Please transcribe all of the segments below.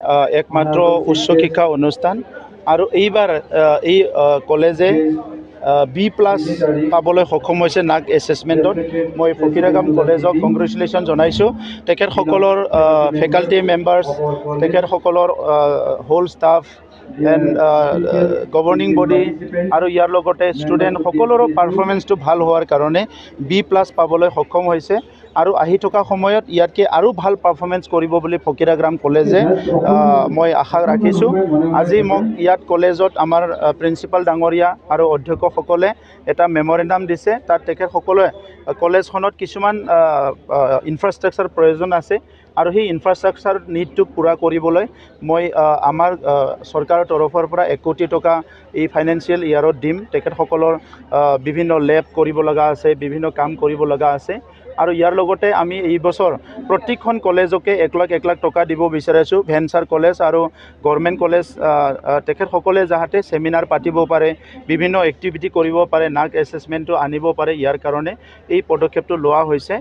একমাত্ৰ উচ্চ শিক্ষা অনুষ্ঠান আৰু এইবাৰ এই কলেজে B+ পাবলৈ সক্ষম হৈছে নাক এছেছমেণ্টত। মই ফকিৰাগাম কলেজক কংগ্ৰেচুলেশ্যন জনাইছোঁ। তেখেতসকলৰ ফেকাল্টি মেম্বাৰ্ছ, তেখেতসকলৰ whole staff and governing body আৰু ইয়াৰ লগতে ষ্টুডেণ্ট সকলোৰে পাৰফৰ্মেঞ্চটো ভাল হোৱাৰ কাৰণে B+ পাবলৈ সক্ষম হৈছে আৰু আহি থকা সময়ত ইয়াতকৈ আৰু ভাল পাৰফৰ্মেঞ্চ কৰিব বুলি ফকিৰাগাম কলেজে মই আশা ৰাখিছোঁ। আজি মোক ইয়াত কলেজত আমাৰ প্ৰিন্সিপাল ডাঙৰীয়া আৰু অধ্যক্ষসকলে এটা মেমৰেণ্ডাম দিছে। তাত তেখেতসকলে কলেজখনত কিছুমান ইনফ্ৰাষ্ট্ৰাকচাৰ প্ৰয়োজন আছে আৰু সেই ইনফ্ৰাষ্ট্ৰাকচাৰ নিডটো পূৰা কৰিবলৈ মই আমাৰ চৰকাৰৰ তৰফৰ পৰা 1 কোটি টকা এই ফাইনেন্সিয়েল ইয়াৰত দিম। তেখেতসকলৰ বিভিন্ন লেব কৰিব লগা আছে, বিভিন্ন কাম কৰিব লগা আছে আৰু ইয়াৰ লগতে আমি এই বছৰ প্ৰত্যেকখন কলেজকে 1 লাখ টকা দিব বিচাৰিছোঁ। ভেঞ্চাৰ কলেজ আৰু গভৰ্ণমেণ্ট কলেজ তেখেতসকলে যাতে ছেমিনাৰ পাতিব পাৰে, বিভিন্ন এক্টিভিটি কৰিব পাৰে, নাক এছেছমেণ্টটো আনিব পাৰে, ইয়াৰ কাৰণে এই পদক্ষেপটো লোৱা হৈছে।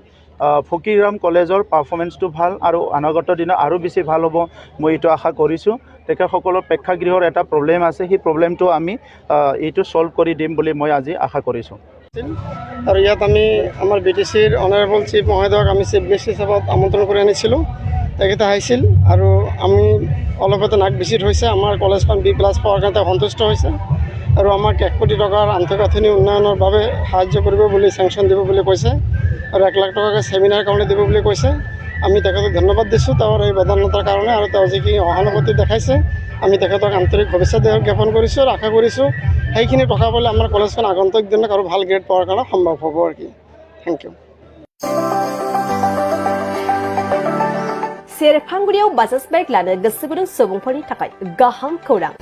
ফকিৰাগাম কলেজৰ পাৰফৰ্মেঞ্চটো ভাল আৰু অনাগত দিনত আৰু বেছি ভাল হ'ব মই এইটো আশা কৰিছোঁ। তেখেতসকলৰ প্ৰেক্ষাগৃহৰ এটা প্ৰব্লেম আছে, সেই প্ৰব্লেমটো আমি এইটো ছল্ভ কৰি দিম বুলি মই আজি আশা কৰিছোঁ। আৰু ইয়াত আমি আমাৰ BTCৰ অনাৰেবল চিফ মহোদয়ক আমি চিফ গেষ্ট হিচাপত আমন্ত্ৰণ কৰি আনিছিলোঁ। তেখেতে আহিছিল আৰু আমি অলপতে নাক ভিজিট হৈছে। আমাৰ কলেজখন B+ পোৱাৰ কাৰণে সন্তুষ্ট হৈছে আৰু আমাক 1 কোটি টকাৰ আন্তঃগাঁথনি উন্নয়নৰ বাবে সাহায্য কৰিব বুলি চেংচন দিব বুলি কৈছে আৰু 1 লাখ টকাকৈ ছেমিনাৰ কাৰণে দিব বুলি কৈছে। আমি তেখেতক ধন্যবাদ দিছোঁ তেওঁৰ এই বদান্যতাৰ কাৰণে আৰু তেওঁ যিখিনি সহানুভূতি দেখাইছে আমি তেখেতক আন্তৰিক ভৱিষ্যত জ্ঞাপন কৰিছোঁ আৰু আশা কৰিছোঁ সেইখিনি টকা পালে আমাৰ কলেজখন আগন্তুক দিনত আৰু ভাল গ্ৰেড পোৱাৰ কাৰণে সম্ভৱ হ'ব আৰু কি। Thank you. सेरफांगुरियाव बाजाज बाइक लानो गोसो गुदुं सुबुंफोरनि थाखाय गाहाम खौरां।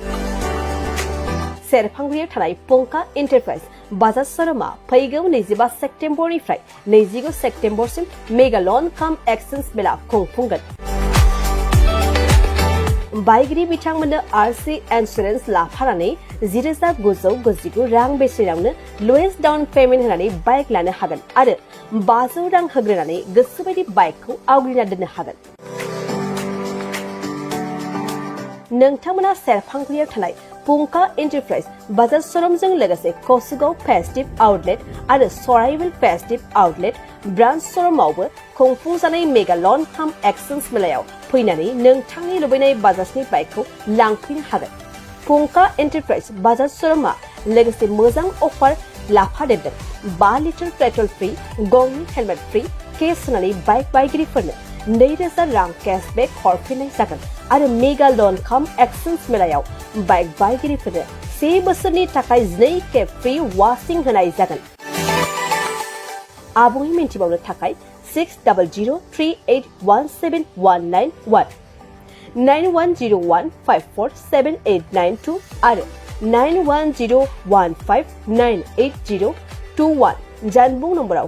सेरफांगुरियाव थानाय पंका एन्टारप्राइज बाजाज शोरूमा फैगौ 25 सेप्तेम्बरनिफ्राय 29 सेप्तेम्बरसिम मेगा लन काम एक्सचेन्ज मेला खुंफुंगोन। बाइगिरि बिथांमोननो RC इन्सुरेन्स लाफानानै 10,999 रां बेसेनावनो लवेस्ट डाउन पेमेन्ट होनानै बाइक लानो हागोन आरो 500 रां होग्रोनानै गोसोबायदि बाइकखौ आवग्रिना दोननो हागोन। नोंथांमोना सेरफांगुरियाव थानाय पंका एन्टारप्राइज बाजाज शोरूमजों लोगोसे कसुगाव फेस्टिव आउटलेट आरो सराइबिल फेस्टिव आउटलेट ब्रान्च शोरूमावबो खुंफुंजानाय मेगा लन काम एक्सचेन्ज मेलायाव फैनानै नोंथांनि लुबैनाय बाजाजनि बाइकखौ लांफैनो हागोन। पंका एन्टारप्राइज बाजाज शोरूमा लोगोसे मोजां अफार लाफादेरदों। 5 लिटार पेट्रल फ्री, गंनि हेलमेट फ्री, केस होनानै बाइक बायगिरिफोरनो 2,000 रां केशबेक हरफिननाय जागोन आरो मेगा लन काम एक्सचेन्ज मेलायाव बाइक बायगिरिफोरनो 1 बोसोरनि थाखाय 2 खेब फ्री वाशिं होनाय जागोन। आबुङै मिन्थिबावनो थाखाय 6003817191 9101547892 आरो 9101598021 जानबुं नम्बराव